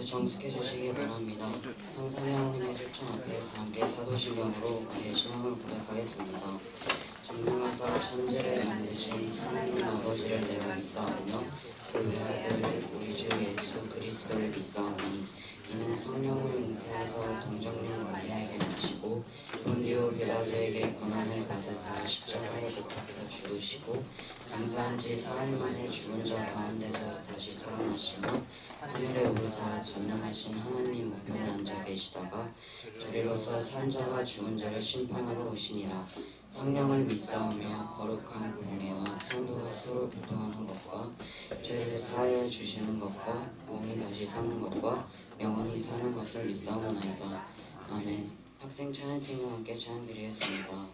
정숙해주시기 바랍니다. 성삼위 하나님의 초청 앞에 함께 사도신경으로 우리의 신앙을 고백하겠습니다. 전능하사 천지를 만드신 하나님 아버지를 내가 믿사오며 그 외아들 우리 주 예수 그리스도를 믿사오니 이는 성령으로 잉태하사 동정녀 마리아에게 나시고 본디오 빌라도에게 고난을 받으사 십자가에 못 박혀 죽으시고 장사한 지 사흘 만에 죽은 자 가운데서 다시 살아나시며 하늘에 오르사 전능하신 하나님 우편에 앉아 계시다가 저리로서 산 자와 죽은 자를 심판하러 오시니라. 성령을 믿사오며 거룩한 공예와 성도가 서로 교통하는 것과 죄를 사하여 주시는 것과 몸이 다시 사는 것과 영원히 사는 것을 믿사오나이다. 아멘. 학생 찬양팀과 함께 찬양드리겠습니다.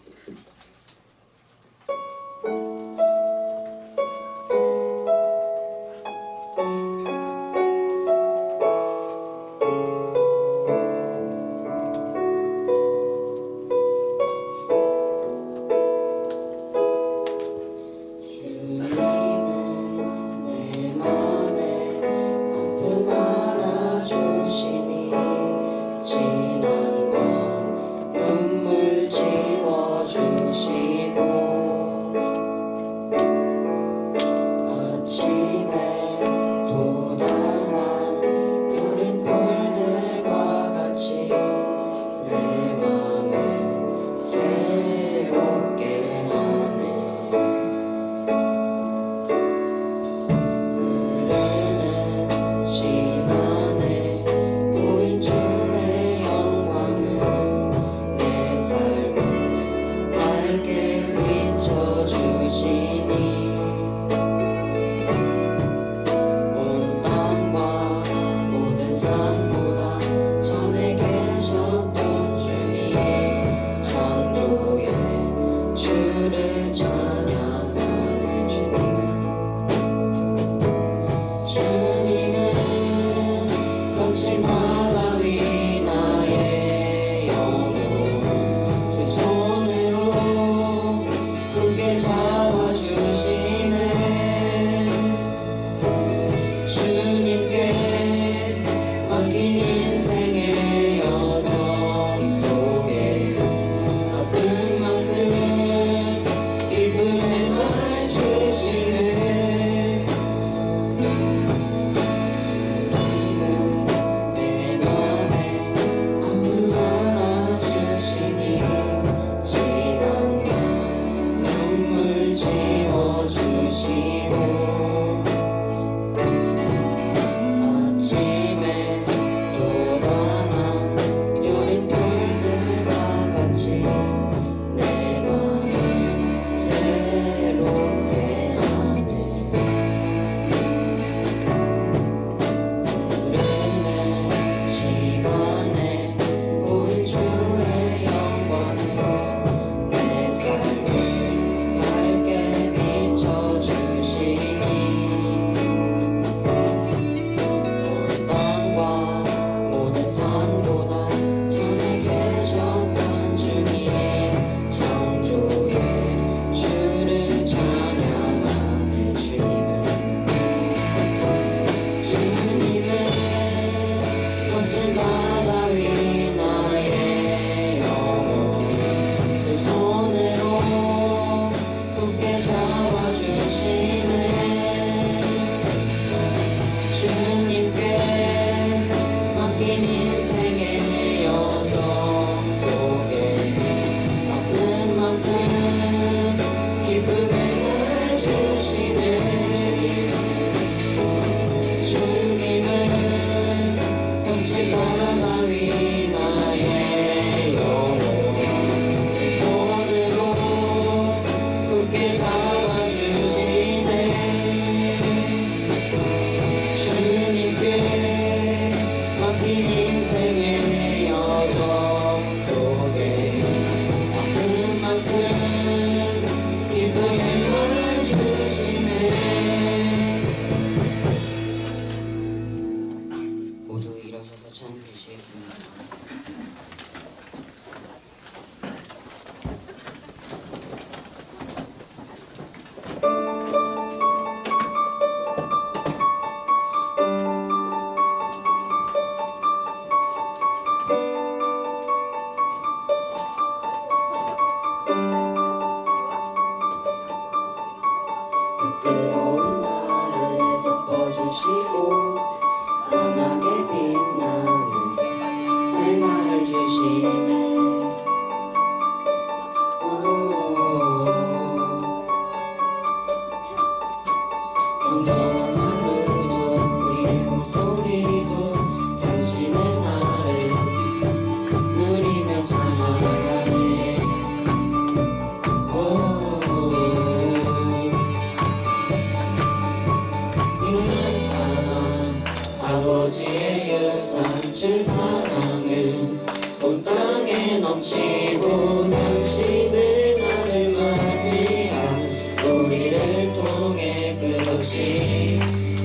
유산줄 사랑은 온 땅에 넘치고 당신은 하늘 맞이한 우리를 통해 끝없이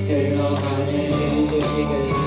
흘러가는 소식을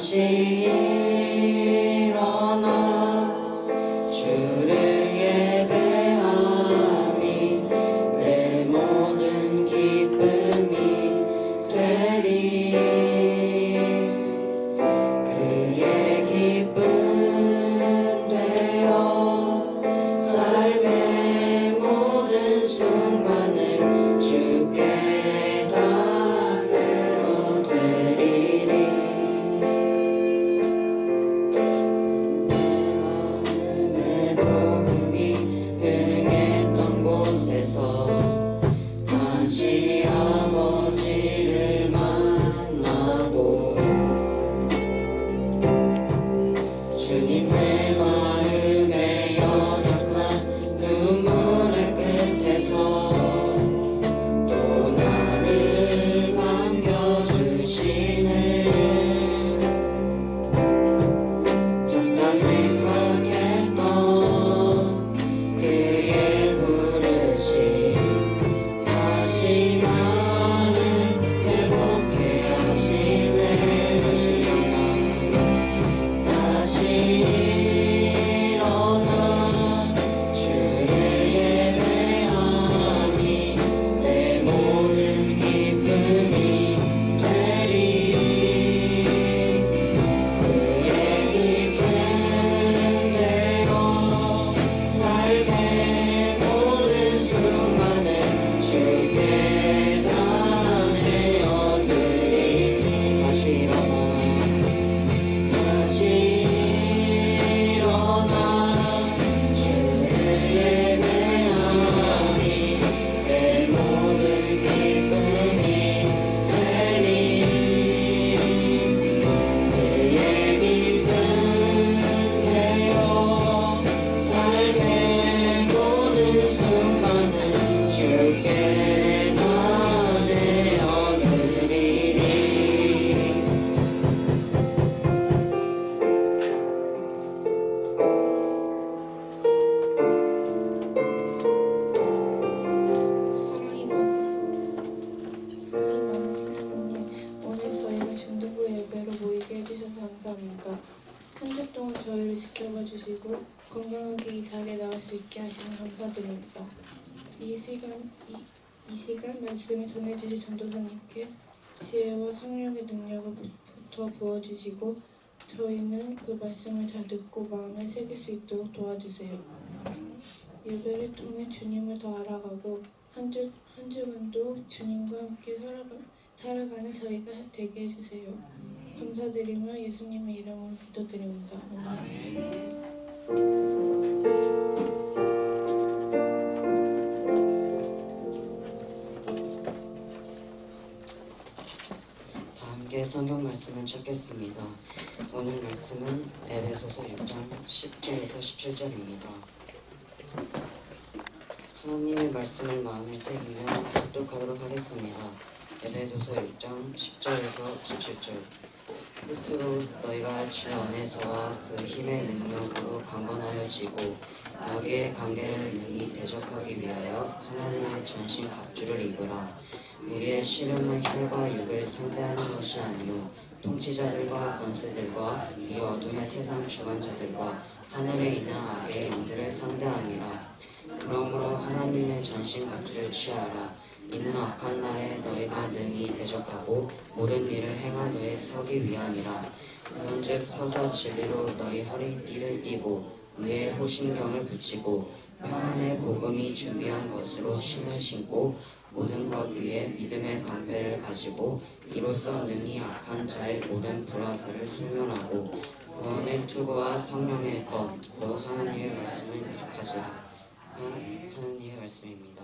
다시 일어나 주를 예배함이 내 모든 기쁨이 되리. 그의 기쁨 되어 삶의 모든 순간을 주께 다 드리리. 내 마음의 복음이 흥했던 곳에서 다시 아버지를 만나고 주님 내 마음의 연약한 눈물의 끝에서 또 나를 반겨주시네. 잠깐 생각했던 그의 부르심 다시 나를 회복해 하시네. 다시 일어나 주를 예배하니 내 모든 기쁨이 되리. 그의 기쁨 대로 삶의 모든 순간을 주께 다 내어드리리. 다시 일어나 주를 예배하니 내 모든 기쁨이 되리. 그의 기쁨 되어 삶의 모든 순간을 주께 다 내어드리리. 사랑이 많으신 하나님, 오늘 저희가 중등부 예배로 모이게 해주셔서 감사합니다. 한 주 동안 저희를 지켜봐 주시고 건강하게 이 자리에 나올 수 있게 하시면 감사드립니다. 이 시간 말씀을 전해주실 전도사님께 지혜와 성령의 능력을 더 부어주시고 저희는 그 말씀을 잘 듣고 마음에 새길 수 있도록 도와주세요. 예배를 통해 주님을 더 알아가고 한 주간도 주님과 함께 살아가는 저희가 되게 해주세요. 감사드리며 예수님의 이름으로 기도드립니다. 아멘. 다 함께 성경 말씀을 찾겠습니다. 오늘 말씀은 에베소서 6장 10절에서 17절입니다. 하나님의 말씀을 마음에 새기며 묵독하도록 하겠습니다. 에베소서 6장 10절에서 17절. 끝으로 너희가 주 안에서와 그 힘의 능력으로 강건하여지고 마귀의 관계를 능히 대적하기 위하여 하나님의 전신 갑주를 입으라. 우리의 씨름은 혈과 육을 상대하는 것이 아니요 통치자들과 권세들과 이 어둠의 세상 주관자들과 하늘에 있는 악의 영들을 상대함이라. 그러므로 하나님의 전신 갑주를 취하라. 이는 악한 날에 너희가 능히 대적하고 옳은 일을 행한 후에 서기 위함이라. 그런즉 서서 진리로 너희 허리띠를 띠고 의의 호신경을 붙이고 평안의 복음이 준비한 것으로 신을 신고 모든 것 위에 믿음의 방패를 가지고 이로써 능히 악한 자의 모든 불화살을 숙면하고 구원의 투구와 성령의 것 곧 하나님의 말씀을 가지라. 하나님의 말씀입니다.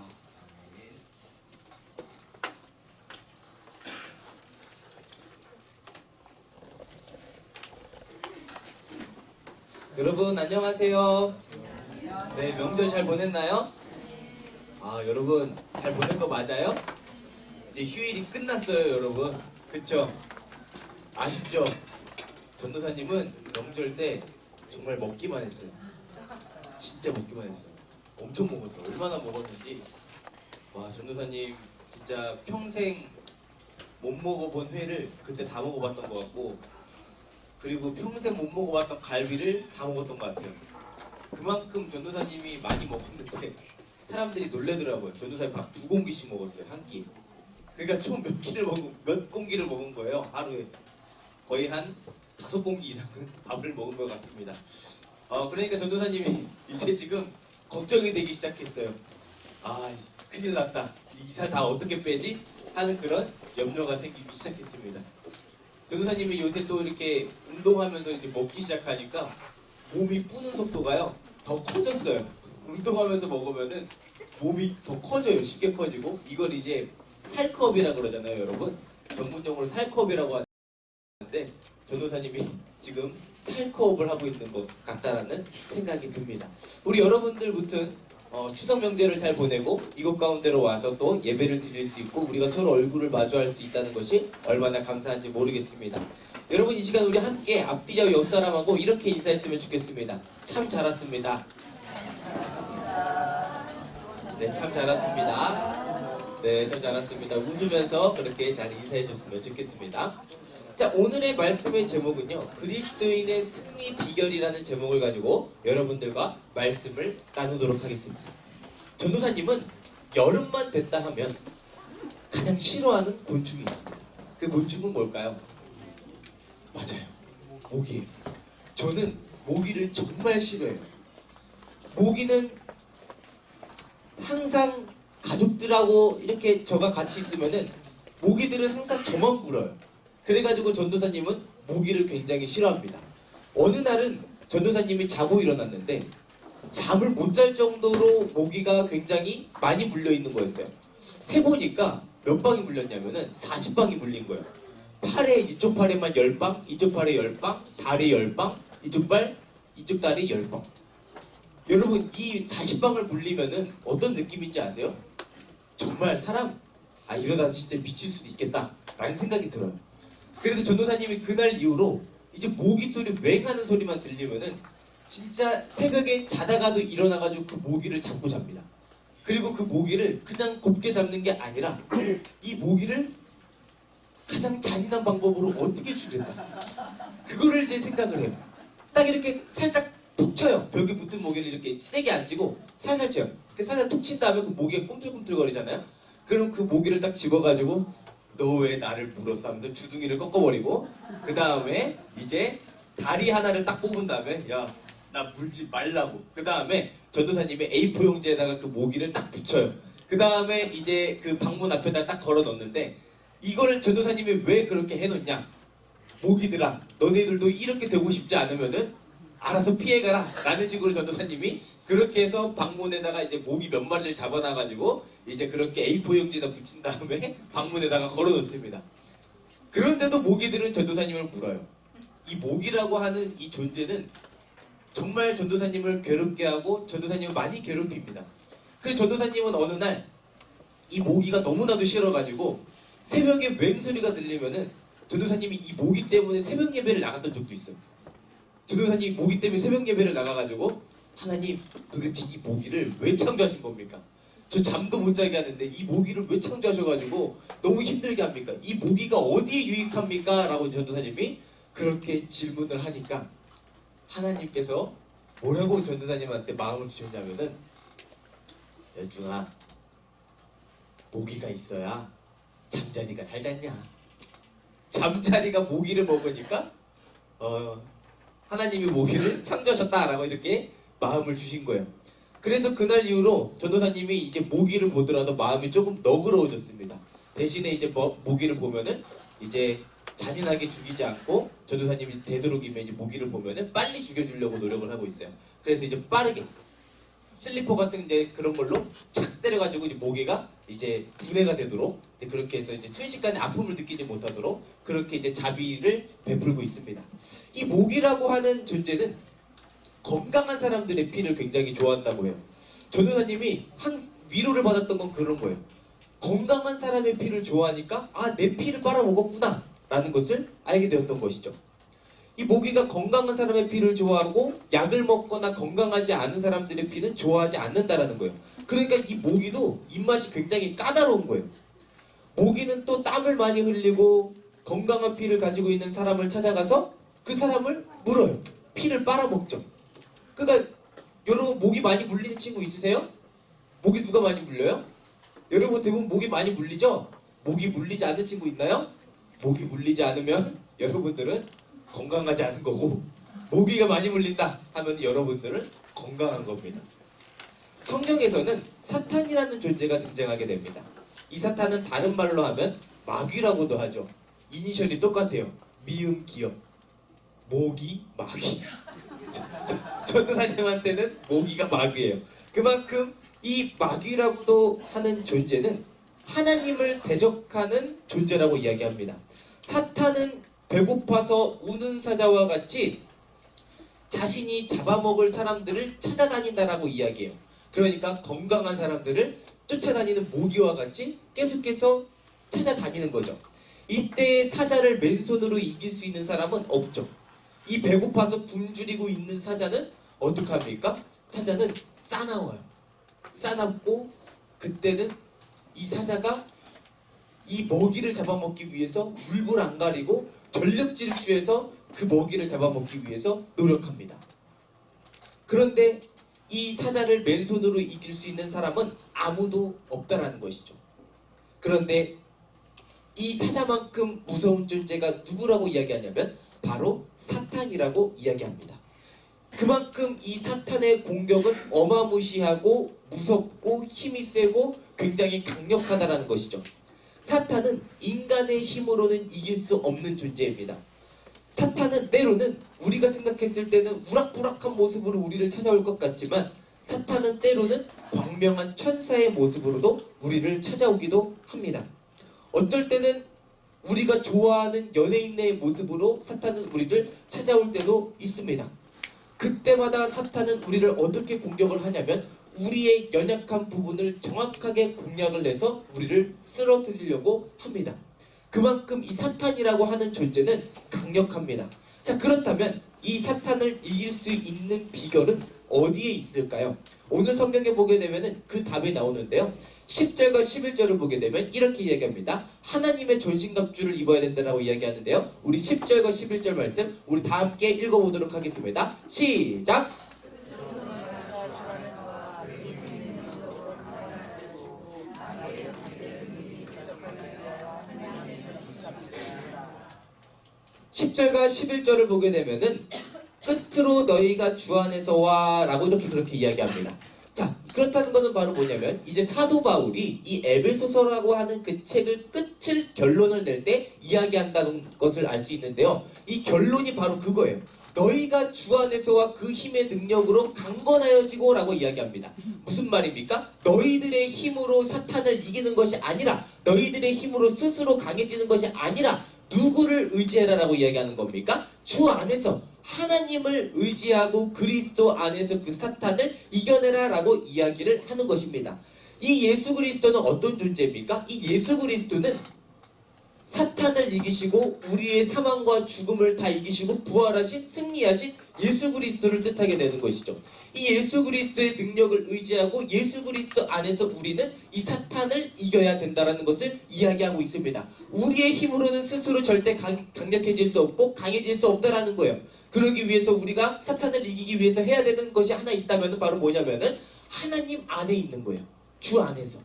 여러분 안녕하세요. 네, 명절 잘 보냈나요? 여러분 잘 보낸 거 맞아요? 이제 휴일이 끝났어요, 여러분. 그쵸? 아쉽죠? 전도사님은 명절 때 정말 먹기만 했어요. 진짜 먹기만 했어요. 엄청 먹었어요. 얼마나 먹었는지. 와, 전도사님 진짜 평생 못 먹어본 회를 그때 다 먹어봤던 것 같고, 그리고 평생 못 먹어봤던 갈비를 다 먹었던 것 같아요. 그만큼 전도사님이 많이 먹었는데 사람들이 놀래더라고요. 전도사님 밥 2공기씩 먹었어요, 한 끼. 그러니까 총 몇 공기를 먹은 거예요, 하루에. 거의 한 5공기 이상은 밥을 먹은 것 같습니다. 그러니까 전도사님이 이제 지금 걱정이 되기 시작했어요. 아, 큰일 났다. 이 살 다 어떻게 빼지? 하는 그런 염려가 생기기 시작했습니다. 전도사님이 요새 또 이렇게 운동하면서 이제 먹기 시작하니까 몸이 뿌는 속도가요, 더 커졌어요. 운동하면서 먹으면은 몸이 더 커져요. 쉽게 커지고. 이걸 이제 살컵이라고 그러잖아요, 여러분. 전문용어로 살컵이라고 하는데 전도사님이 지금 살컵을 하고 있는 것 같다라는 생각이 듭니다. 우리 여러분들 무튼 추석 명절을 잘 보내고 이곳 가운데로 와서 또 예배를 드릴 수 있고 우리가 서로 얼굴을 마주할 수 있다는 것이 얼마나 감사한지 모르겠습니다. 여러분, 이 시간 우리 함께 앞뒤좌우 옆 사람하고 이렇게 인사했으면 좋겠습니다. 참 잘 왔습니다. 네, 참 잘 왔습니다. 네, 참 잘 왔습니다. 웃으면서 그렇게 잘 인사해 줬으면 좋겠습니다. 자, 오늘의 말씀의 제목은요, 그리스도인의 승리 비결이라는 제목을 가지고 여러분들과 말씀을 나누도록 하겠습니다. 전도사님은 여름만 됐다 하면 가장 싫어하는 곤충이 있습니다. 그 곤충은 뭘까요? 맞아요, 모기예요. 저는 모기를 정말 싫어해요. 모기는 항상 가족들하고 이렇게 저가 같이 있으면은 모기들은 항상 저만 물어요. 그래가지고 전도사님은 모기를 굉장히 싫어합니다. 어느 날은 전도사님이 자고 일어났는데 잠을 못 잘 정도로 모기가 굉장히 많이 물려있는 거였어요. 세보니까 몇 방이 물렸냐면은 40방이 물린 거예요. 팔에, 이쪽 팔에만 10방, 이쪽 팔에 10방, 다리 10방, 이쪽 다리 10방. 여러분, 이 40방을 물리면은 어떤 느낌인지 아세요? 정말 사람, 이러다 진짜 미칠 수도 있겠다 라는 생각이 들어요. 그래서 전도사님이 그날 이후로 이제 모기 소리, 웽하는 소리만 들리면은 진짜 새벽에 자다가도 일어나가지고 그 모기를 잡고 잡니다. 그리고 그 모기를 그냥 곱게 잡는 게 아니라 이 모기를 가장 잔인한 방법으로 어떻게 죽였다, 그거를 이제 생각을 해요. 딱 이렇게 살짝 툭 쳐요. 벽에 붙은 모기를 이렇게 세게 안 치고 살살 쳐요. 살살 툭 친 다음에 그 모기가 꿈틀꿈틀거리잖아요. 그럼 그 모기를 딱 집어가지고 너 왜 나를 물었어 하면서 주둥이를 꺾어버리고, 그 다음에 이제 다리 하나를 딱 뽑은 다음에 야, 나 물지 말라고. 그 다음에 전도사님이 A4 용지에다가 그 모기를 딱 붙여요. 그 다음에 이제 그 방문 앞에다 딱 걸어 넣는데, 이거를 전도사님이 왜 그렇게 해놓냐, 모기들아 너네들도 이렇게 되고 싶지 않으면은 알아서 피해가라 라는 식으로 전도사님이 그렇게 해서 방문에다가 이제 모기 몇 마리를 잡아놔가지고 이제 그렇게 A4 용지에다 붙인 다음에 방문에다가 걸어놓습니다. 그런데도 모기들은 전도사님을 물어요. 이 모기라고 하는 이 존재는 정말 전도사님을 괴롭게 하고 전도사님을 많이 괴롭힙니다. 그래서 전도사님은 어느 날 이 모기가 너무나도 싫어가지고 새벽에 맹소리가 들리면은 전도사님이 이 모기 때문에 새벽 예배를 나갔던 적도 있어요. 전도사님이 모기 때문에 새벽 예배를 나가가지고 하나님, 도대체 이 모기를 왜 창조하신 겁니까? 저 잠도 못 자게 하는데 이 모기를 왜 창조하셔가지고 너무 힘들게 합니까? 이 모기가 어디에 유익합니까? 라고 전도사님이 그렇게 질문을 하니까 하나님께서 뭐라고 전도사님한테 마음을 주셨냐면은, 열중아, 모기가 있어야 잠자리가 잘 잤냐? 잠자리가 모기를 먹으니까 하나님이 모기를 창조하셨다라고 이렇게 마음을 주신 거예요. 그래서 그날 이후로 전도사님이 이제 모기를 보더라도 마음이 조금 너그러워졌습니다. 대신에 이제 모기를 보면은 이제 잔인하게 죽이지 않고 전도사님이 되도록이면 이제 모기를 보면은 빨리 죽여주려고 노력을 하고 있어요. 그래서 이제 빠르게 슬리퍼 같은 이제 그런 걸로 착 때려가지고 이제 모기가 이제 분해가 되도록 이제 그렇게 해서 이제 순식간에 아픔을 느끼지 못하도록 그렇게 이제 자비를 베풀고 있습니다. 이 모기라고 하는 존재는 건강한 사람들의 피를 굉장히 좋아한다고 해요. 전도사님이 위로를 받았던 건 그런 거예요. 건강한 사람의 피를 좋아하니까 내 피를 빨아먹었구나 라는 것을 알게 되었던 것이죠. 이 모기가 건강한 사람의 피를 좋아하고 약을 먹거나 건강하지 않은 사람들의 피는 좋아하지 않는다라는 거예요. 그러니까 이 모기도 입맛이 굉장히 까다로운 거예요. 모기는 또 땀을 많이 흘리고 건강한 피를 가지고 있는 사람을 찾아가서 그 사람을 물어요. 피를 빨아먹죠. 그러니까 여러분 목이 많이 물리는 친구 있으세요? 목이 누가 많이 물려요? 여러분 대부분 목이 많이 물리죠? 목이 물리지 않는 친구 있나요? 목이 물리지 않으면 여러분들은 건강하지 않은 거고, 모기가 많이 물린다 하면 여러분들은 건강한 겁니다. 성경에서는 사탄이라는 존재가 등장하게 됩니다. 이 사탄은 다른 말로 하면 마귀라고도 하죠. 이니셜이 똑같아요. 미음 기역. 모기 마귀. 전도사님한테는 모기가 마귀예요. 그만큼 이 마귀라고도 하는 존재는 하나님을 대적하는 존재라고 이야기합니다. 사탄은 배고파서 우는 사자와 같이 자신이 잡아먹을 사람들을 찾아다닌다라고 이야기해요. 그러니까 건강한 사람들을 쫓아다니는 모기와 같이 계속해서 찾아다니는 거죠. 이때 사자를 맨손으로 이길 수 있는 사람은 없죠. 이 배고파서 굶주리고 있는 사자는 어떻게 합니까? 사자는 싸나워요. 싸납고 그때는 이 사자가 이 먹이를 잡아먹기 위해서 물불 안 가리고 전력 질주해서 그 먹이를 잡아먹기 위해서 노력합니다. 그런데 이 사자를 맨손으로 이길 수 있는 사람은 아무도 없다라는 것이죠. 그런데 이 사자만큼 무서운 존재가 누구라고 이야기하냐면 바로 사탄이라고 이야기합니다. 그만큼 이 사탄의 공격은 어마무시하고 무섭고 힘이 세고 굉장히 강력하다라는 것이죠. 사탄은 인간의 힘으로는 이길 수 없는 존재입니다. 사탄은 때로는 우리가 생각했을 때는 우락부락한 모습으로 우리를 찾아올 것 같지만 사탄은 때로는 광명한 천사의 모습으로도 우리를 찾아오기도 합니다. 어쩔 때는 우리가 좋아하는 연예인의 모습으로 사탄은 우리를 찾아올 때도 있습니다. 그때마다 사탄은 우리를 어떻게 공격을 하냐면 우리의 연약한 부분을 정확하게 공략을 해서 우리를 쓰러뜨리려고 합니다. 그만큼 이 사탄이라고 하는 존재는 강력합니다. 자, 그렇다면 이 사탄을 이길 수 있는 비결은 어디에 있을까요? 오늘 성경에 보게 되면 그 답이 나오는데요. 10절과 11절을 보게 되면 이렇게 이야기합니다. 하나님의 전신갑주를 입어야 된다고 이야기하는데요. 우리 10절과 11절 말씀 우리 다 함께 읽어보도록 하겠습니다. 시작! 10절과 11절을 보게 되면은 끝으로 너희가 주 안에서 와 라고 그렇게 이야기합니다. 자, 그렇다는 것은 바로 뭐냐면 이제 사도 바울이 이 에베소서라고 하는 그 책을 끝을 결론을 낼 때 이야기한다는 것을 알 수 있는데요. 이 결론이 바로 그거예요. 너희가 주 안에서와 그 힘의 능력으로 강건하여지고 라고 이야기합니다. 무슨 말입니까? 너희들의 힘으로 사탄을 이기는 것이 아니라 너희들의 힘으로 스스로 강해지는 것이 아니라 누구를 의지해라 라고 이야기하는 겁니까? 주 안에서 하나님을 의지하고 그리스도 안에서 그 사탄을 이겨내라 라고 이야기를 하는 것입니다. 이 예수 그리스도는 어떤 존재입니까? 이 예수 그리스도는 사탄을 이기시고 우리의 사망과 죽음을 다 이기시고 부활하신 승리하신 예수 그리스도를 뜻하게 되는 것이죠. 이 예수 그리스도의 능력을 의지하고 예수 그리스도 안에서 우리는 이 사탄을 이겨야 된다는 것을 이야기하고 있습니다. 우리의 힘으로는 스스로 절대 강력해질 수 없고 강해질 수 없다라는 거예요. 그러기 위해서 우리가 사탄을 이기기 위해서 해야 되는 것이 하나 있다면 바로 뭐냐면은 하나님 안에 있는 거예요. 주 안에서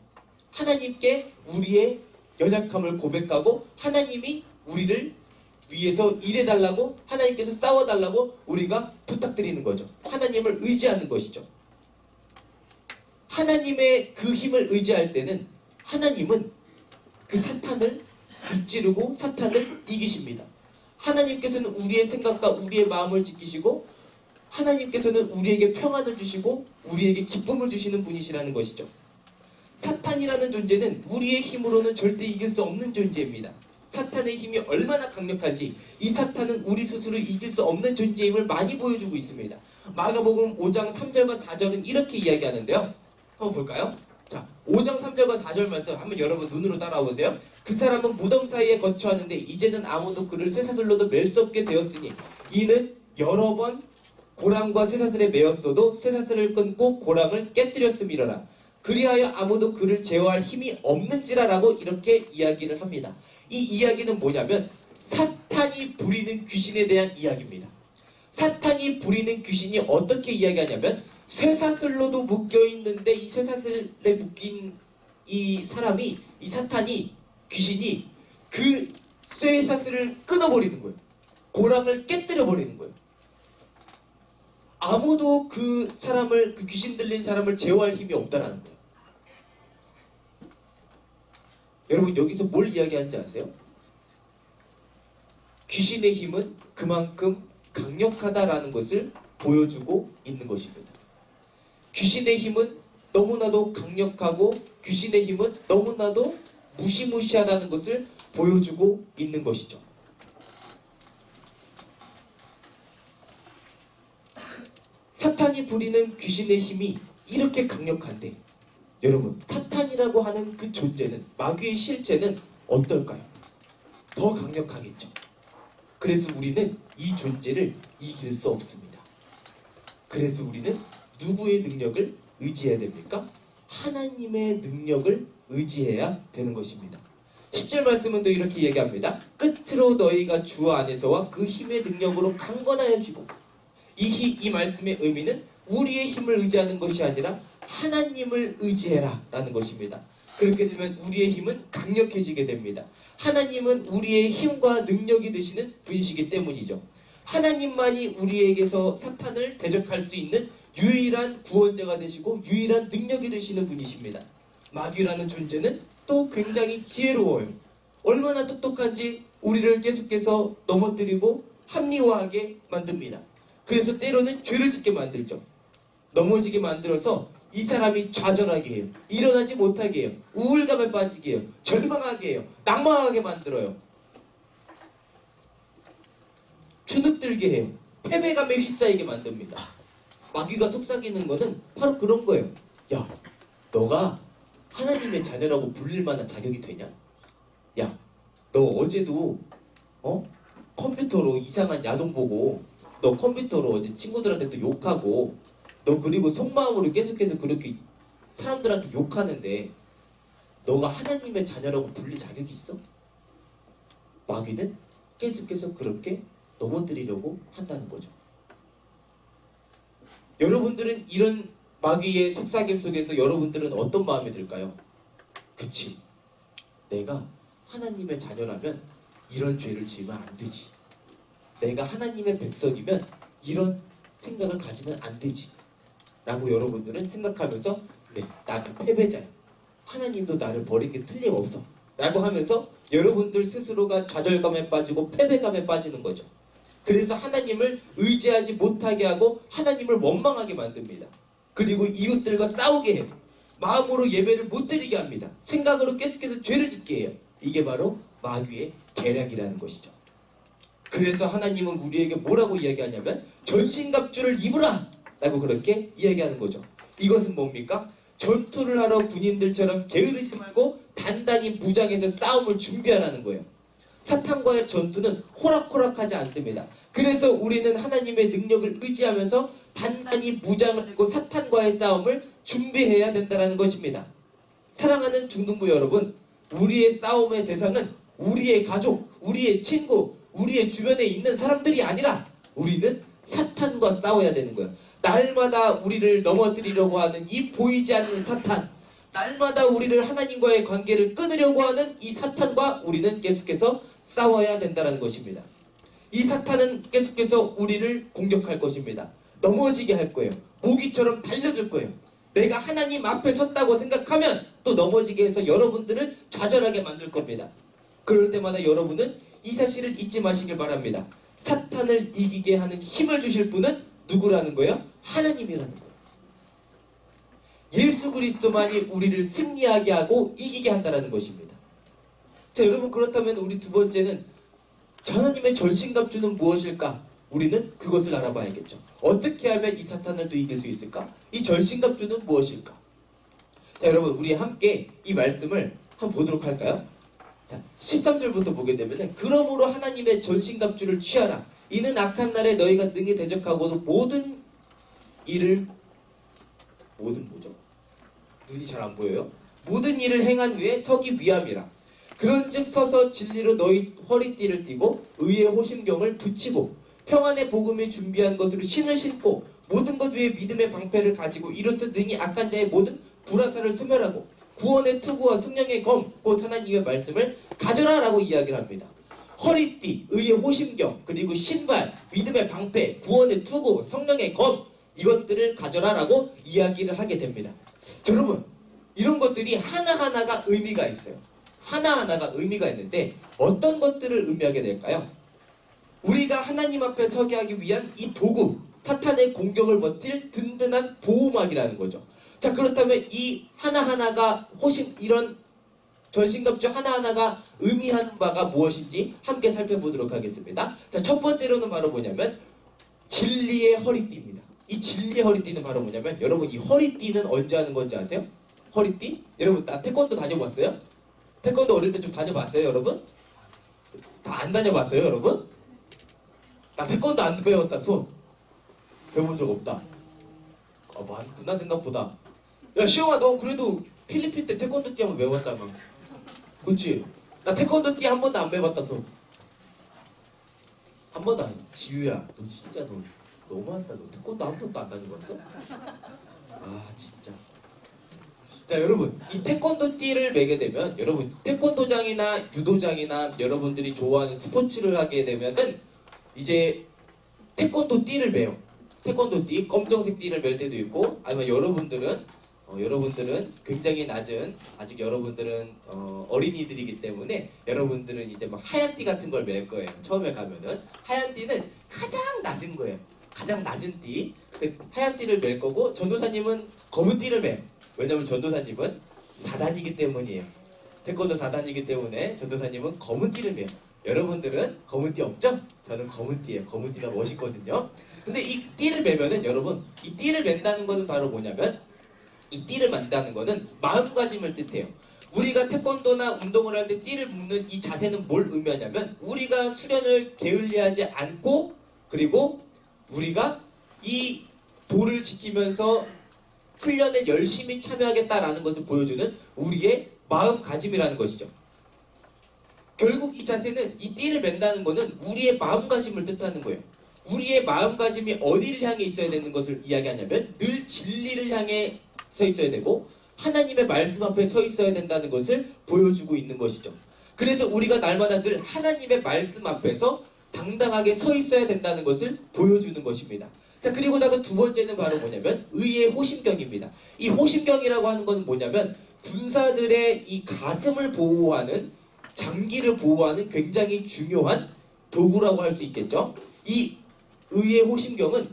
하나님께 우리의 연약함을 고백하고 하나님이 우리를 위해서 일해달라고 하나님께서 싸워달라고 우리가 부탁드리는 거죠. 하나님을 의지하는 것이죠. 하나님의 그 힘을 의지할 때는 하나님은 그 사탄을 무찌르고 사탄을 이기십니다. 하나님께서는 우리의 생각과 우리의 마음을 지키시고 하나님께서는 우리에게 평안을 주시고 우리에게 기쁨을 주시는 분이시라는 것이죠. 사탄이라는 존재는 우리의 힘으로는 절대 이길 수 없는 존재입니다. 사탄의 힘이 얼마나 강력한지 이 사탄은 우리 스스로 이길 수 없는 존재임을 많이 보여주고 있습니다. 마가복음 5장 3절과 4절은 이렇게 이야기하는데요. 한번 볼까요? 자, 5장 3절과 4절 말씀 한번 여러분 눈으로 따라오세요. 그 사람은 무덤 사이에 거처하는데 이제는 아무도 그를 쇠사슬로도 맬 수 없게 되었으니 이는 여러 번 고랑과 쇠사슬에 매었어도 쇠사슬을 끊고 고랑을 깨뜨렸음이로라. 그리하여 아무도 그를 제어할 힘이 없는지라라고 이렇게 이야기를 합니다. 이 이야기는 뭐냐면 사탄 사탄이 부리는 귀신에 대한 이야기입니다. 사탄이 부리는 귀신이 어떻게 이야기하냐면 쇠사슬로도 묶여있는데 이 쇠사슬에 묶인 이 사람이, 이 사탄이, 귀신이 그 쇠사슬을 끊어버리는 거예요. 고랑을 깨뜨려버리는 거예요. 아무도 그 사람을, 그 귀신 들린 사람을 제어할 힘이 없다라는 거예요. 여러분 여기서 뭘 이야기하는지 아세요? 귀신의 힘은 그만큼 강력하다라는 것을 보여주고 있는 것입니다. 귀신의 힘은 너무나도 강력하고 귀신의 힘은 너무나도 무시무시하다는 것을 보여주고 있는 것이죠. 사탄이 부리는 귀신의 힘이 이렇게 강력한데 여러분 사탄이라고 하는 그 존재는, 마귀의 실체는 어떨까요? 더 강력하겠죠. 그래서 우리는 이 존재를 이길 수 없습니다. 그래서 우리는 누구의 능력을 의지해야 됩니까? 하나님의 능력을 의지해야 되는 것입니다. 10절 말씀은 또 이렇게 얘기합니다. 끝으로 너희가 주 안에서와 그 힘의 능력으로 강건하여지고, 이 말씀의 의미는 우리의 힘을 의지하는 것이 아니라 하나님을 의지해라 라는 것입니다. 그렇게 되면 우리의 힘은 강력해지게 됩니다. 하나님은 우리의 힘과 능력이 되시는 분이시기 때문이죠. 하나님만이 우리에게서 사탄을 대적할 수 있는 유일한 구원자가 되시고 유일한 능력이 되시는 분이십니다. 마귀라는 존재는 또 굉장히 지혜로워요. 얼마나 똑똑한지 우리를 계속해서 넘어뜨리고 합리화하게 만듭니다. 그래서 때로는 죄를 짓게 만들죠. 넘어지게 만들어서 이 사람이 좌절하게 해요. 일어나지 못하게 해요. 우울감에 빠지게 해요. 절망하게 해요. 낭망하게 만들어요. 주눅들게 해요. 패배감에 휩싸이게 만듭니다. 마귀가 속삭이는 거는 바로 그런 거예요. 야, 너가 하나님의 자녀라고 불릴 만한 자격이 되냐? 야, 너 어제도 컴퓨터로 이상한 야동 보고, 너 컴퓨터로 어제 친구들한테 또 욕하고, 너 그리고 속마음으로 계속해서 그렇게 사람들한테 욕하는데 너가 하나님의 자녀라고 불릴 자격이 있어? 마귀는 계속해서 그렇게 넘어뜨리려고 한다는 거죠. 여러분들은 이런 마귀의 속삭임 속에서 여러분들은 어떤 마음이 들까요? 그치, 내가 하나님의 자녀라면 이런 죄를 지으면 안 되지. 내가 하나님의 백성이면 이런 생각을 가지면 안 되지 라고 여러분들은 생각하면서, 네, 나는 패배자야, 하나님도 나를 버린 게 틀림없어 라고 하면서 여러분들 스스로가 좌절감에 빠지고 패배감에 빠지는 거죠. 그래서 하나님을 의지하지 못하게 하고 하나님을 원망하게 만듭니다. 그리고 이웃들과 싸우게 해요. 마음으로 예배를 못 드리게 합니다. 생각으로 계속해서 죄를 짓게 해요. 이게 바로 마귀의 계략이라는 것이죠. 그래서 하나님은 우리에게 뭐라고 이야기하냐면 전신갑주를 입으라 라고 그렇게 이야기하는 거죠. 이것은 뭡니까? 전투를 하러 군인들처럼 게으르지 말고 단단히 무장해서 싸움을 준비하라는 거예요. 사탄과의 전투는 호락호락하지 않습니다. 그래서 우리는 하나님의 능력을 의지하면서 단단히 무장을 하고 사탄과의 싸움을 준비해야 된다는 것입니다. 사랑하는 중등부 여러분, 우리의 싸움의 대상은 우리의 가족, 우리의 친구, 우리의 주변에 있는 사람들이 아니라 우리는 사탄과 싸워야 되는 거예요. 날마다 우리를 넘어뜨리려고 하는 이 보이지 않는 사탄, 날마다 우리를 하나님과의 관계를 끊으려고 하는 이 사탄과 우리는 계속해서 싸워야 된다는 것입니다. 이 사탄은 계속해서 우리를 공격할 것입니다. 넘어지게 할 거예요. 모기처럼 달려들 거예요. 내가 하나님 앞에 섰다고 생각하면 또 넘어지게 해서 여러분들을 좌절하게 만들 겁니다. 그럴 때마다 여러분은 이 사실을 잊지 마시길 바랍니다. 사탄을 이기게 하는 힘을 주실 분은 누구라는 거예요? 하나님이라는 거예요. 예수 그리스도만이 우리를 승리하게 하고 이기게 한다는 것입니다. 자, 여러분, 그렇다면 우리 두 번째는 하나님의 전신갑주는 무엇일까? 우리는 그것을 알아봐야겠죠. 어떻게 하면 이 사탄을 또 이길 수 있을까? 이 전신갑주는 무엇일까? 자, 여러분, 우리 함께 이 말씀을 한번 보도록 할까요? 자, 13절부터 보게 되면 그러므로 하나님의 전신갑주를 취하라. 이는 악한 날에 너희가 능히 대적하고도 모든 뭐죠? 눈이 잘 안 보여요. 모든 일을 행한 후에 서기 위함이라. 그런즉 서서 진리로 너희 허리띠를 띠고 의의 호심경을 붙이고 평안의 복음이 준비한 것으로 신을 신고 모든 것 위에 믿음의 방패를 가지고 이로써 능히 악한 자의 모든 불화살을 소멸하고 구원의 투구와 성령의 검 곧 하나님의 말씀을 가져라라고 이야기를 합니다. 허리띠, 의의 호심경, 그리고 신발, 믿음의 방패, 구원의 투구, 성령의 검 이것들을 가져라라고 이야기를 하게 됩니다. 여러분, 이런 것들이 하나하나가 의미가 있어요. 하나하나가 의미가 있는데 어떤 것들을 의미하게 될까요? 우리가 하나님 앞에 서게 하기 위한 이 도구, 사탄의 공격을 버틸 든든한 보호막이라는 거죠. 자, 그렇다면 이 하나하나가 이런 전신갑주 하나하나가 의미하는 바가 무엇인지 함께 살펴보도록 하겠습니다. 자, 첫 번째로는 바로 뭐냐면 진리의 허리띠입니다. 이 진리의 허리띠는 바로 뭐냐면 여러분 이 허리띠는 언제 하는 건지 아세요? 허리띠? 여러분 나 태권도 다녀봤어요? 태권도 어릴 때 좀 다녀봤어요 여러분? 다 안 다녀봤어요 여러분? 나 태권도 안 배웠다 손 배워본 적 없다. 많구나 생각보다. 야 시영아 너 그래도 필리핀 때 태권도 띠 한번 배웠잖아. 그치? 나 태권도 띠 한 번도 안 배워봤다 손. 한 번도 안. 지유야 너 진짜 너 너무한다. 너 태권도 한 번도 안 다녀봤어? 진짜. 자 여러분 이 태권도 띠를 매게 되면 여러분 태권도장이나 유도장이나 여러분들이 좋아하는 스포츠를 하게 되면은 이제 태권도 띠를 매요. 태권도 띠, 검정색 띠를 멜 때도 있고 아니면 여러분들은 굉장히 낮은 아직 여러분들은 어린이들이기 때문에 여러분들은 이제 막 하얀 띠 같은 걸 멜 거예요. 처음에 가면은 하얀 띠는 가장 낮은 거예요. 가장 낮은 띠, 그 하얀 띠를 멜 거고 전도사님은 검은 띠를 매요. 왜냐면 전도사님은 4단이기 때문이에요. 태권도 4단이기 때문에 전도사님은 검은 띠를 매요. 여러분들은 검은 띠 없죠? 저는 검은 띠예요. 검은 띠가 멋있거든요. 근데 이 띠를 매면은 여러분 이 띠를 맨다는 것은 바로 뭐냐면 이 띠를 만다는 것은 마음가짐을 뜻해요. 우리가 태권도나 운동을 할 때 띠를 묶는 이 자세는 뭘 의미하냐면 우리가 수련을 게을리하지 않고 그리고 우리가 이 도를 지키면서 훈련에 열심히 참여하겠다라는 것을 보여주는 우리의 마음가짐이라는 것이죠. 결국 이 자세는 이 띠를 맨다는 것은 우리의 마음가짐을 뜻하는 거예요. 우리의 마음가짐이 어디를 향해 있어야 되는 것을 이야기하냐면 늘 진리를 향해 서 있어야 되고 하나님의 말씀 앞에 서 있어야 된다는 것을 보여주고 있는 것이죠. 그래서 우리가 날마다 늘 하나님의 말씀 앞에서 당당하게 서 있어야 된다는 것을 보여주는 것입니다. 자, 그리고 나서 두 번째는 바로 뭐냐면 의의 호심경입니다. 이 호심경이라고 하는 건 뭐냐면 군사들의 이 가슴을 보호하는 장기를 보호하는 굉장히 중요한 도구라고 할 수 있겠죠. 이 의의 호심경은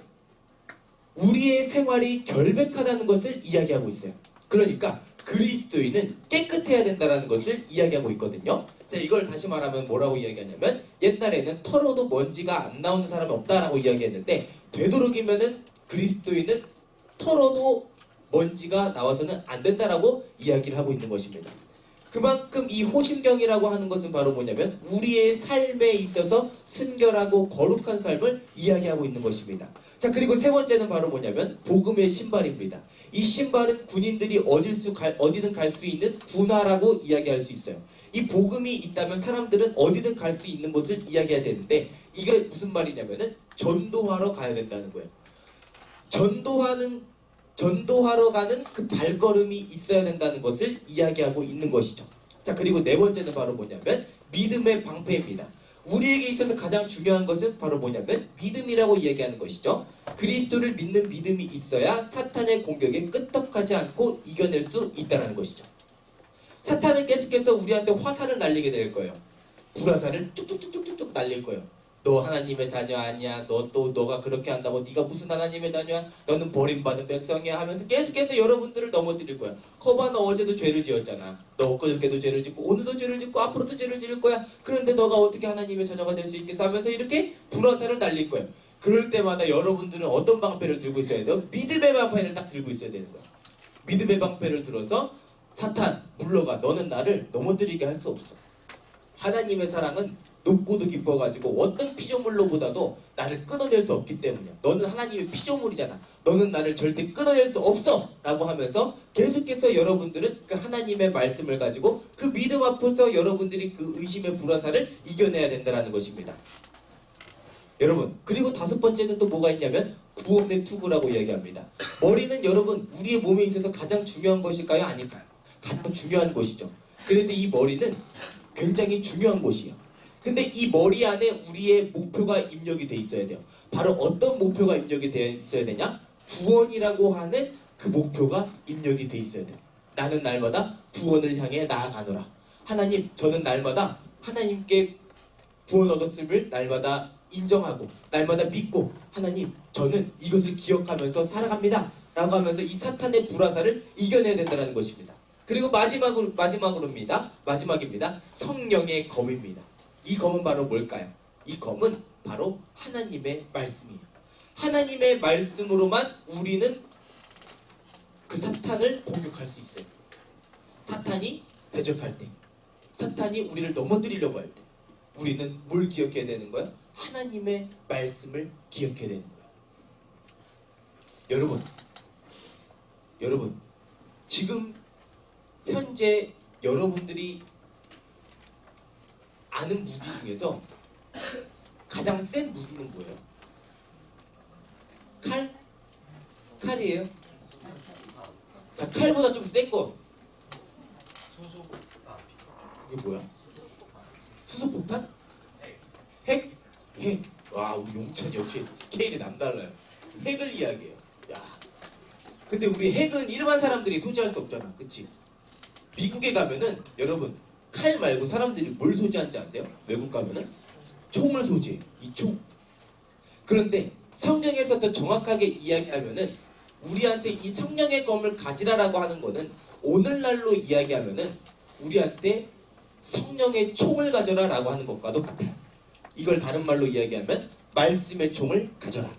우리의 생활이 결백하다는 것을 이야기하고 있어요. 그러니까 그리스도인은 깨끗해야 된다는 것을 이야기하고 있거든요. 자, 이걸 다시 말하면 뭐라고 이야기하냐면 옛날에는 털어도 먼지가 안 나오는 사람이 없다라고 이야기했는데 되도록이면은 그리스도인은 털어도 먼지가 나와서는 안 된다라고 이야기를 하고 있는 것입니다. 그만큼 이 호심경이라고 하는 것은 바로 뭐냐면 우리의 삶에 있어서 순결하고 거룩한 삶을 이야기하고 있는 것입니다. 자, 그리고 세 번째는 바로 뭐냐면 복음의 신발입니다. 이 신발은 군인들이 어디든 갈 수 있는 군화라고 이야기할 수 있어요. 이 복음이 있다면 사람들은 어디든 갈 수 있는 곳을 이야기해야 되는데 이게 무슨 말이냐면은 전도하러 가야 된다는 거예요. 전도하러 가는 그 발걸음이 있어야 된다는 것을 이야기하고 있는 것이죠. 자, 그리고 네 번째는 바로 뭐냐면 믿음의 방패입니다. 우리에게 있어서 가장 중요한 것은 바로 뭐냐면 믿음이라고 이야기하는 것이죠. 그리스도를 믿는 믿음이 있어야 사탄의 공격에 끄떡하지 않고 이겨낼 수 있다는 것이죠. 사탄은 계속해서 우리한테 화살을 날리게 될 거예요. 불화살을 쭉쭉쭉쭉쭉 날릴 거예요. 너 하나님의 자녀 아니야. 너가 그렇게 한다고 네가 무슨 하나님의 자녀야. 너는 버림받은 백성이야 하면서 계속해서 여러분들을 넘어뜨릴 거야. 거봐 너 어제도 죄를 지었잖아. 너 엊그저께도 죄를 짓고 오늘도 죄를 짓고 앞으로도 죄를 지을 거야. 그런데 너가 어떻게 하나님의 자녀가 될 수 있겠어 하면서 이렇게 불화살을 날릴 거예요. 그럴 때마다 여러분들은 어떤 방패를 들고 있어야 돼요? 믿음의 방패를 딱 들고 있어야 되는 거야. 믿음의 방패를 들어서 사탄 물러가. 너는 나를 넘어뜨리게 할 수 없어. 하나님의 사랑은 높고도 깊어가지고 어떤 피조물로보다도 나를 끊어낼 수 없기 때문이야. 너는 하나님의 피조물이잖아. 너는 나를 절대 끊어낼 수 없어 라고 하면서 계속해서 여러분들은 그 하나님의 말씀을 가지고 그 믿음 앞에서 여러분들이 그 의심의 불화살을 이겨내야 된다는 것입니다. 여러분, 그리고 다섯 번째는 또 뭐가 있냐면 구원의 투구라고 이야기합니다. 머리는 여러분 우리의 몸에 있어서 가장 중요한 것일까요? 아닐까요? 가장 중요한 것이죠. 그래서 이 머리는 굉장히 중요한 것이에요. 근데 이 머리 안에 우리의 목표가 입력이 돼 있어야 돼요. 바로 어떤 목표가 입력이 되어 있어야 되냐? 구원이라고 하는 그 목표가 입력이 돼 있어야 돼요. 나는 날마다 구원을 향해 나아가노라. 하나님, 저는 날마다 하나님께 구원 얻었음을 날마다 인정하고 날마다 믿고 하나님, 저는 이것을 기억하면서 살아갑니다 라고 하면서 이 사탄의 불화살을 이겨내야 된다는 것입니다. 그리고 마지막입니다. 성령의 검입니다. 이 검은 바로 뭘까요? 이 검은 바로 하나님의 말씀이에요. 하나님의 말씀으로만 우리는 그 사탄을 공격할 수 있어요. 사탄이 대적할 때, 사탄이 우리를 넘어뜨리려고 할 때 우리는 뭘 기억해야 되는 거야? 하나님의 말씀을 기억해야 되는 거야. 여러분 지금 현재 여러분들이 아는 무기 중에서 가장 센 무기는 뭐예요? 칼? 칼이에요? 자, 칼보다 좀 센 거. 이게 뭐야? 수소폭탄? 핵? 핵. 와, 우리 용찬이 역시 스케일이 남달라요. 핵을 이야기해요. 야. 근데 우리 핵은 일반 사람들이 소지할 수 없잖아. 그치? 미국에 가면은 여러분 칼 말고 사람들이 뭘 소지하는지 아세요? 외국 가면은 총을 소지해. 이 총. 그런데 성경에서 더 정확하게 이야기하면은 우리한테 이 성령의 검을 가지라라고 하는 거는 오늘날로 이야기하면은 우리한테 성령의 총을 가져라라고 하는 것과도 같아요. 이걸 다른 말로 이야기하면 말씀의 총을 가져라.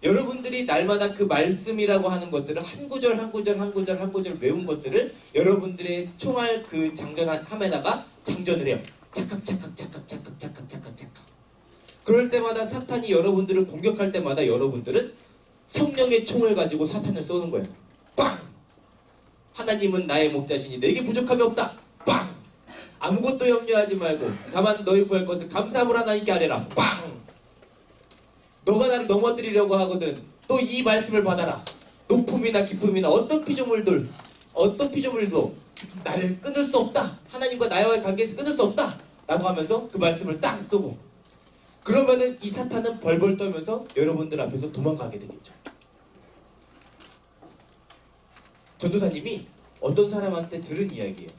여러분들이 날마다 그 말씀이라고 하는 것들을 한 구절 한 구절 한 구절 한 구절 외운 것들을 여러분들의 총알 그 장전함에다가 장전을 해요. 착각 착각 착각 착각 착각 착각 착각. 그럴 때마다 사탄이 여러분들을 공격할 때마다 여러분들은 성령의 총을 가지고 사탄을 쏘는 거예요. 빵! 하나님은 나의 목자시니 내게 부족함이 없다. 빵! 아무것도 염려하지 말고 다만 너희 구할 것을 감사함으로 하나님께 아뢰라. 빵! 너가 나를 넘어뜨리려고 하거든 또 이 말씀을 받아라. 높음이나 깊음이나 어떤 피조물도 나를 끊을 수 없다. 하나님과 나와의 관계에서 끊을 수 없다 라고 하면서 그 말씀을 딱 쏘고, 그러면은 이 사탄은 벌벌 떨면서 여러분들 앞에서 도망가게 되겠죠. 전도사님이 어떤 사람한테 들은 이야기예요.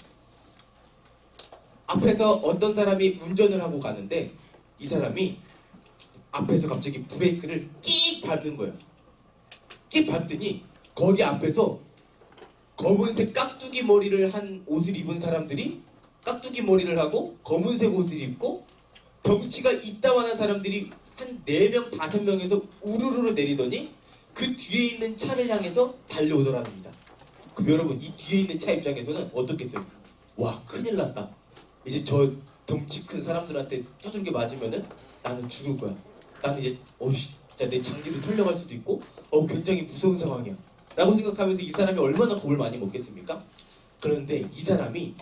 앞에서 어떤 사람이 운전을 하고 가는데 이 사람이 앞에서 갑자기 브레이크를 끽 밟는 거예요. 끽 밟더니 거기 앞에서 검은색 깍두기 머리를 한 옷을 입은 사람들이 깍두기 머리를 하고 검은색 옷을 입고 덩치가 이따만한 사람들이 한 4명, 5명에서 우르르르 내리더니 그 뒤에 있는 차를 향해서 달려오더랍니다. 그럼 여러분 이 뒤에 있는 차 입장에서는 어떻겠어요? 와, 큰일 났다. 이제 저 덩치 큰 사람들한테 두들겨 맞으면은 나는 죽을 거야. 나는 이제 진짜 내 장기도 털려갈 수도 있고 굉장히 무서운 상황이야 라고 생각하면서 이 사람이 얼마나 겁을 많이 먹겠습니까? 그런데 이 사람이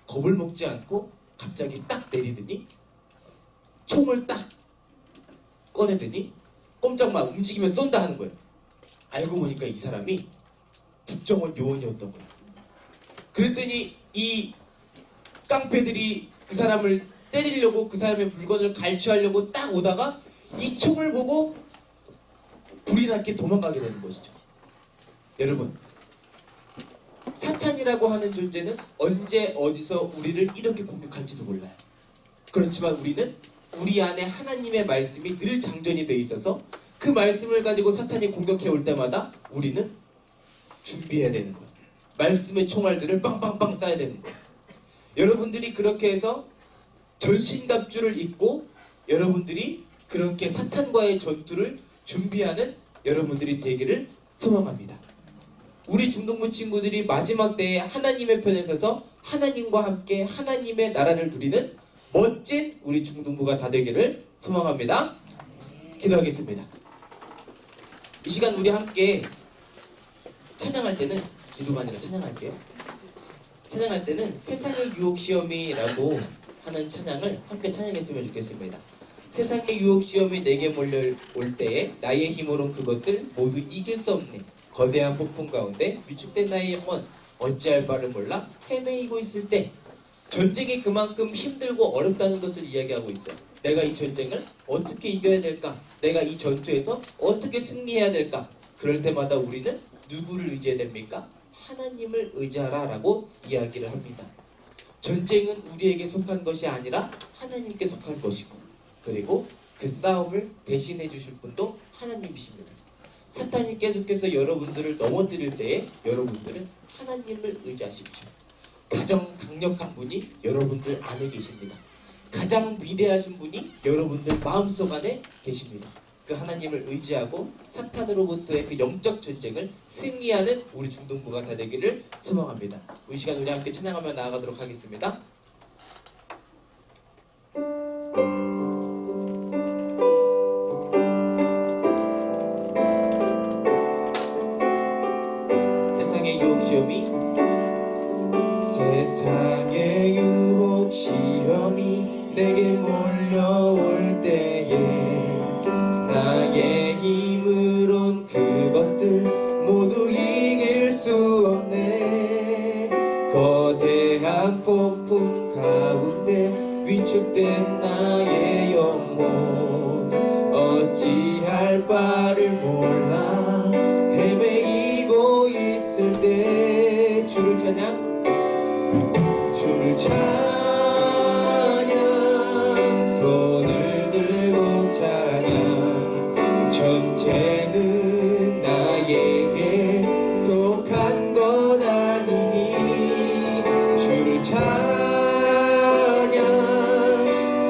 겁을 먹지 않고 갑자기 딱 내리더니 총을 딱 꺼내더니 꼼짝만 움직이면 쏜다 하는 거예요. 알고 보니까 이 사람이 국정원 요원이었던 거예요. 그랬더니 이 깡패들이 그 사람을 때리려고 그 사람의 물건을 갈취하려고 딱 오다가 이 총을 보고 불이 났게 도망가게 되는 것이죠. 여러분, 사탄이라고 하는 존재는 언제 어디서 우리를 이렇게 공격할지도 몰라요. 그렇지만 우리는 우리 안에 하나님의 말씀이 늘 장전이 되어 있어서 그 말씀을 가지고 사탄이 공격해 올 때마다 우리는 준비해야 되는 거예요. 말씀의 총알들을 빵빵빵 쏴야 되는 거예요. 여러분들이 그렇게 해서 전신갑주를 입고 여러분들이 그렇게 사탄과의 전투를 준비하는 여러분들이 되기를 소망합니다. 우리 중동부 친구들이 마지막 때에 하나님의 편에 서서 하나님과 함께 하나님의 나라를 누리는 멋진 우리 중등부가 다 되기를 소망합니다. 기도하겠습니다. 이 시간 우리 함께 찬양할 때는 기도가 아니라 찬양할게요. 찬양할 때는 세상의 유혹 시험이라고 하는 찬양을 함께 찬양했으면 좋겠습니다. 세상의 유혹 시험이 내게 몰려올 때에 나의 힘으론 그것들 모두 이길 수 없네. 거대한 폭풍 가운데 위축된 나의 영혼 어찌할 바를 몰라 헤매이고 있을 때 전쟁이 그만큼 힘들고 어렵다는 것을 이야기하고 있어요. 내가 이 전쟁을 어떻게 이겨야 될까? 내가 이 전투에서 어떻게 승리해야 될까? 그럴 때마다 우리는 누구를 의지해야 됩니까? 하나님을 의지하라 라고 이야기를 합니다. 전쟁은 우리에게 속한 것이 아니라 하나님께 속한 것이고, 그리고 그 싸움을 대신해 주실 분도 하나님이십니다. 사탄이 계속해서 여러분들을 넘어뜨릴 때에 여러분들은 하나님을 의지하십시오. 가장 강력한 분이 여러분들 안에 계십니다. 가장 위대하신 분이 여러분들 마음속 안에 계십니다. 그 하나님을 의지하고 사탄으로부터의 그 영적 전쟁을 승리하는 우리 중등부가 다 되기를 소망합니다. 이 시간 우리 함께 찬양하며 나아가도록 하겠습니다. 세상의 유혹 시험이 세상의 유혹 시험이 내게 몰려올 때에 나의 힘으론 그것들 모두 이길 수 없네. 거대한 폭풍 가운데 위축된 나의 영혼 어찌할 바를 몰라 헤매이고 있을 때 주를 찬양 주를 찬양 손을 들고 찬양 전쟁은 나에게 속한 것 아니니 주를 찬양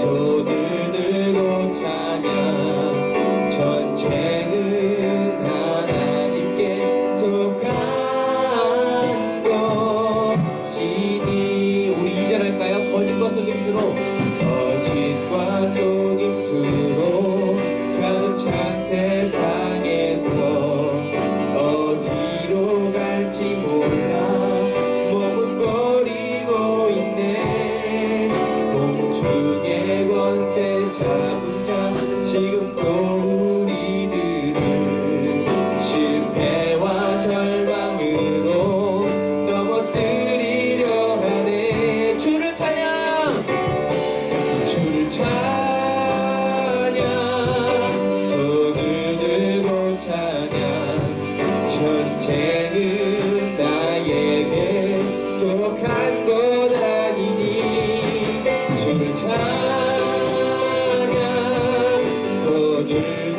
손을 들고 찬양 전쟁은 하나님께 속한 것이니 우리 2절 할까요? 거짓과 속임수로 거짓과 속임수로 가득 찬 세상에서 어디로 갈지 몰라 머뭇거리고 있네. 공중의 권세 잡은 자 지금도 우리들을 실패와 절망으로 넘어뜨리려 하네. 주를 찬양 주를 찬양 손을 들고 찬양 전쟁은 나에게 속한 것 아니니 주를 찬양 손을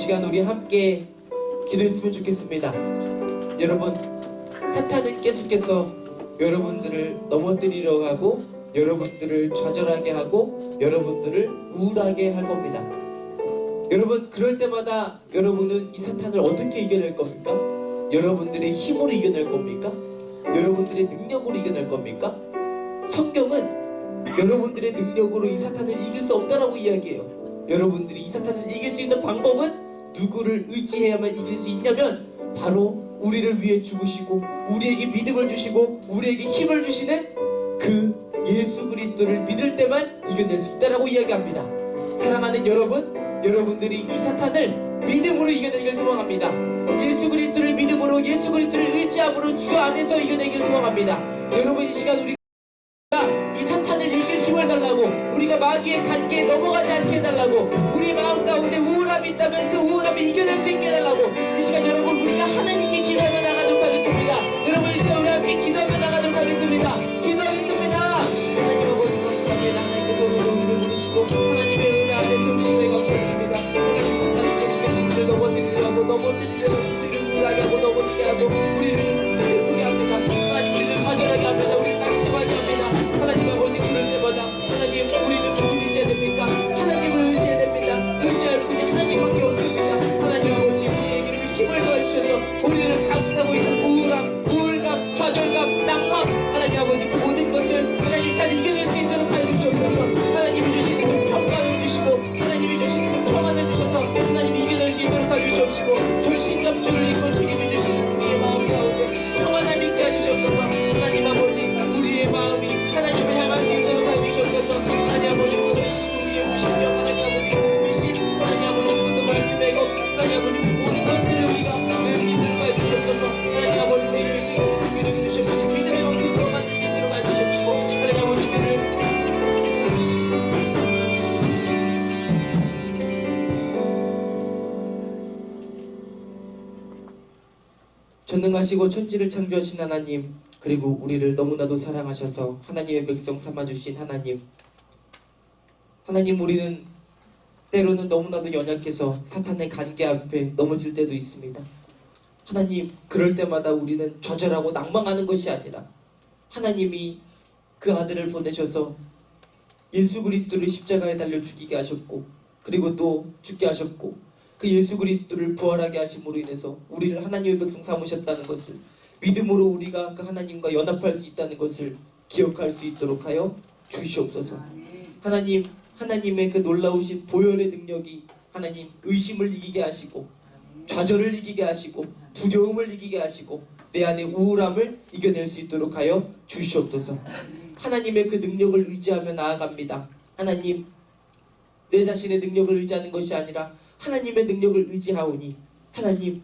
시간 우리 함께 기도했으면 좋겠습니다. 여러분, 사탄은 계속해서 여러분들을 넘어뜨리려 하고 여러분들을 좌절하게 하고 여러분들을 우울하게 할 겁니다. 여러분, 그럴 때마다 여러분은 이 사탄을 어떻게 이겨낼 겁니까? 여러분들의 힘으로 이겨낼 겁니까? 여러분들의 능력으로 이겨낼 겁니까? 성경은 여러분들의 능력으로 이 사탄을 이길 수 없다라고 이야기해요. 여러분들이 이 사탄을 이길 수 있는 방법은 누구를 의지해야만 이길 수 있냐면 바로 우리를 위해 죽으시고 우리에게 믿음을 주시고 우리에게 힘을 주시는 그 예수 그리스도를 믿을 때만 이겨낼 수 있다라고 이야기합니다. 사랑하는 여러분, 여러분들이 이 사탄을 믿음으로 이겨내길 소망합니다. 예수 그리스도를 믿음으로, 예수 그리스도를 의지함으로 주 안에서 이겨내길 소망합니다. 여러분, 이 시간 우리가 이 사탄을 이길 힘을 달라고, 우리가 마귀의 관계에 넘어가지 않게 해달라고, 우리 마음 가운데 우울함이 있다면 그 우울함을 이겨낼 수 있게 해달라고, 이 시간 여러분 우리가 하나님께 기도하며 나가도록 하겠습니다. 여러분, 이 시간 우리 함께 기도하며 나가도록 하겠습니다. 기도하겠습니다. 하나님 아버지 감사합니다. 하나님께서 우리를 부르시고 하나님의 은혜 안에 숨으심에 감사드립니다. 하나님 사탄에게 우리를 넘어뜨리려고 우리를 우울하게 하고 넘어지게 하고 우리를 슬프게 합니다. 하나님 우리를 좌절하게 합니다. 우리를 낙심하게 합니다. 하나님 아버지, 그럴 때마다 하나님, 우리는 누구를 의지해야 됩니까? 하나님을 의지해야 됩니다. 의지할 분이 하나님밖에 없습니다. 하나님 아버지, 우리에게 그 힘을 더해주셔서 우리를 감싸고 있는 우울감, 좌절감, 낭만, 하나님 아버지, 그 모든 것들 하나님 잘 이겨낼 수 있도록 하여 주옵소서. 하나님이 주시는 그 평강을 주시고 하나님이 주시는 그 평안을 주셔서 하나님이 이겨낼 수 있도록 하여 주옵시고, 전신갑주를 입고 주님이 주시는 우리의 마음 가운데 평안함 있게 해주시옵소서. 하나님 아버지, 우리의 마음이 하나님을 향할 수 있도록 하여 주시옵소서. 하나님 아버지, 우리의 무신령, 하나님 아버지, 미신, 하나님 아버지, 모든 말씀 내고 하나님 아버지, 모든 것들을 우리가 늘 믿음을 하여 주시옵소서. 하나님 아버지, 우리를 믿음을 주시옵소서. 믿음의 영광을 들어갈 수 있도록 하여 주시옵시고, 하나님 아버지, 우리를 전능하시고 천지를 창조하신 하나님, 그리고 우리를 너무나도 사랑하셔서 하나님의 백성 삼아주신 하나님, 우리는 때로는 너무나도 연약해서 사탄의 관계 앞에 넘어질 때도 있습니다. 하나님, 그럴 때마다 우리는 좌절하고 낭망하는 것이 아니라 하나님이 그 아들을 보내셔서 예수 그리스도를 십자가에 달려 죽이게 하셨고, 그리고 또 죽게 하셨고, 그 예수 그리스도를 부활하게 하심으로 인해서 우리를 하나님의 백성 삼으셨다는 것을, 믿음으로 우리가 그 하나님과 연합할 수 있다는 것을 기억할 수 있도록 하여 주시옵소서. 하나님, 하나님의 그 놀라우신 보혈의 능력이 하나님 의심을 이기게 하시고 좌절을 이기게 하시고 두려움을 이기게 하시고 내 안의 우울함을 이겨낼 수 있도록 하여 주시옵소서. 하나님의 그 능력을 의지하며 나아갑니다. 하나님, 내 자신의 능력을 의지하는 것이 아니라 하나님의 능력을 의지하오니 하나님,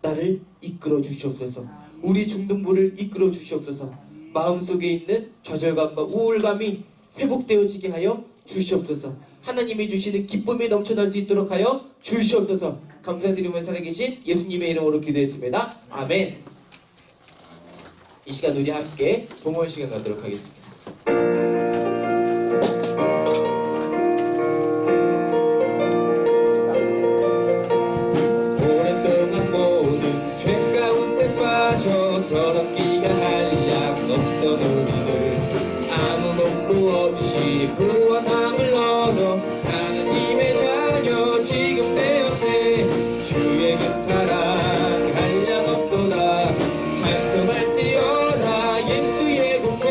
나를 이끌어 주시옵소서. 우리 중등부를 이끌어 주시옵소서. 마음속에 있는 좌절감과 우울감이 회복되어지게 하여 주시옵소서. 하나님이 주시는 기쁨이 넘쳐날 수 있도록 하여 주시옵소서. 감사드리며 살아계신 예수님의 이름으로 기도했습니다. 아멘. 이 시간 우리 함께 동원 시간 가도록 하겠습니다. 오랫동안 모든 죄 가운데 빠져 더럽기가 한량 없던 우리들, 아무 공로 없이 구원함을 얻어 하느님의 자녀 지금 되었네. 주의 그 사랑 한량 없도다. 찬송할지어다 예수의 공로,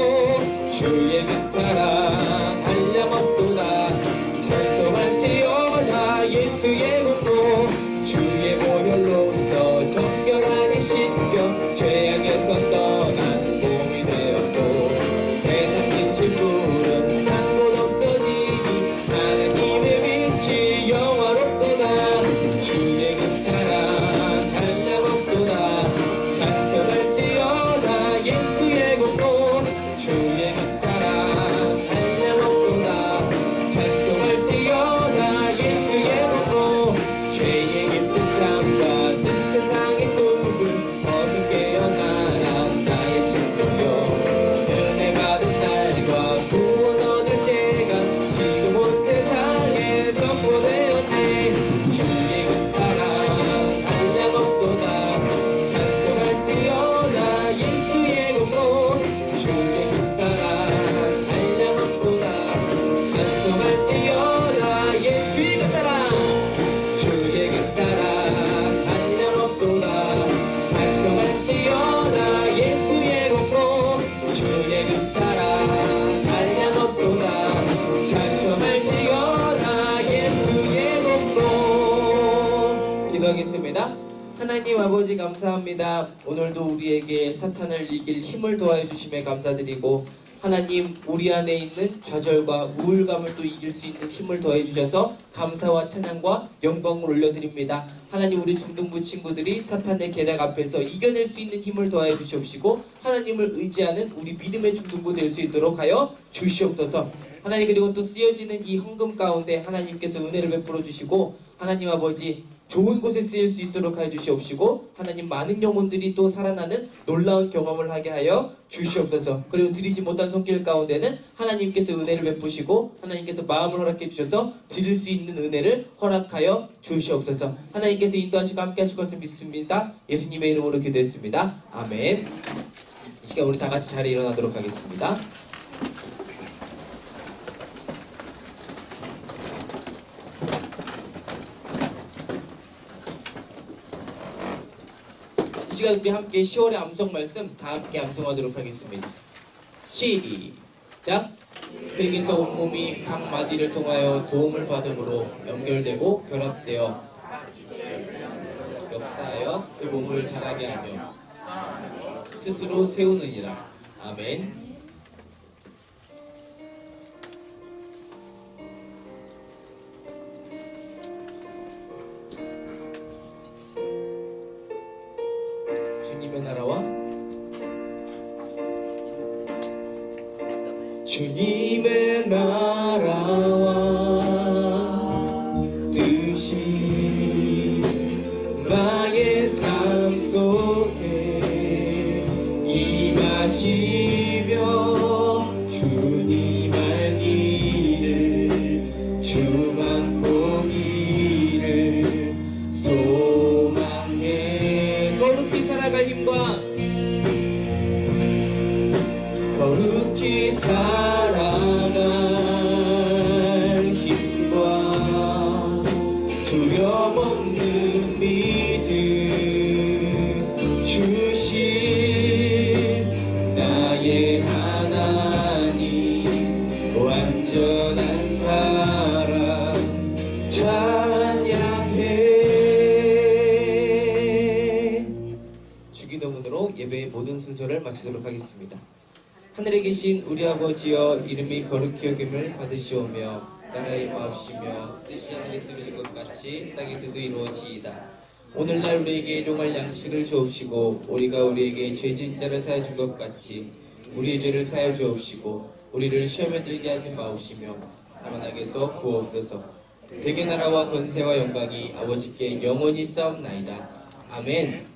주의 그 기도하겠습니다. 하나님 아버지 감사합니다. 오늘도 우리에게 사탄을 이길 힘을 도와해 주심에 감사드리고, 하나님 우리 안에 있는 좌절과 우울감을 또 이길 수 있는 힘을 더해 주셔서 감사와 찬양과 영광을 올려드립니다. 하나님 우리 중등부 친구들이 사탄의 계략 앞에서 이겨낼 수 있는 힘을 더해 주시옵시고, 하나님을 의지하는 우리 믿음의 중등부 될 수 있도록 하여 주시옵소서. 하나님, 그리고 또 쓰여지는 이 헌금 가운데 하나님께서 은혜를 베풀어 주시고, 하나님 아버지 좋은 곳에 쓰일 수 있도록 하여 주시옵시고, 하나님 많은 영혼들이 또 살아나는 놀라운 경험을 하게 하여 주시옵소서. 그리고 드리지 못한 손길 가운데는 하나님께서 은혜를 베푸시고, 하나님께서 마음을 허락해 주셔서 드릴 수 있는 은혜를 허락하여 주시옵소서. 하나님께서 인도하시고 함께 하실 것을 믿습니다. 예수님의 이름으로 기도했습니다. 아멘. 이 시간 우리 다 같이 자리에 일어나도록 하겠습니다. 이 시간 우리 함께 10월의 암송 말씀 다 함께 암송하도록 하겠습니다. 시작! 흙에서 온몸이 각 마디를 통하여 도움을 받음으로 연결되고 결합되어 역사하여 그 몸을 자라게 하며 스스로 세우느니라. 아멘. 주님의 나라와 주님의 나라와 뜻이 나의 삶 속에 임하시며 주님 알기를 주만 보기를 소망해. 거룩히 살아갈 힘과 거룩히 살아갈 힘과 두려움 없는 믿음 주신 나의 하나님 완전한 사랑 찬양해. 주기도문으로 예배의 모든 순서를 마치도록 하겠습니다. 하늘에 계신 우리 아버지여, 이름이 거룩히 여김을 받으시오며 나라의 마옵시며 뜻이 하늘에서 이루어진 것 같이 땅에서도 이루어지이다. 오늘날 우리에게 일용할 양식을 주옵시고, 우리가 우리에게 죄진 자를 사하여 준 것 같이 우리의 죄를 사하여 주옵시고, 우리를 시험에 들게 하지 마옵시며 다만 악에서 구하옵소서. 대개 나라와 권세와 영광이 아버지께 영원히 싸움나이다. 아멘.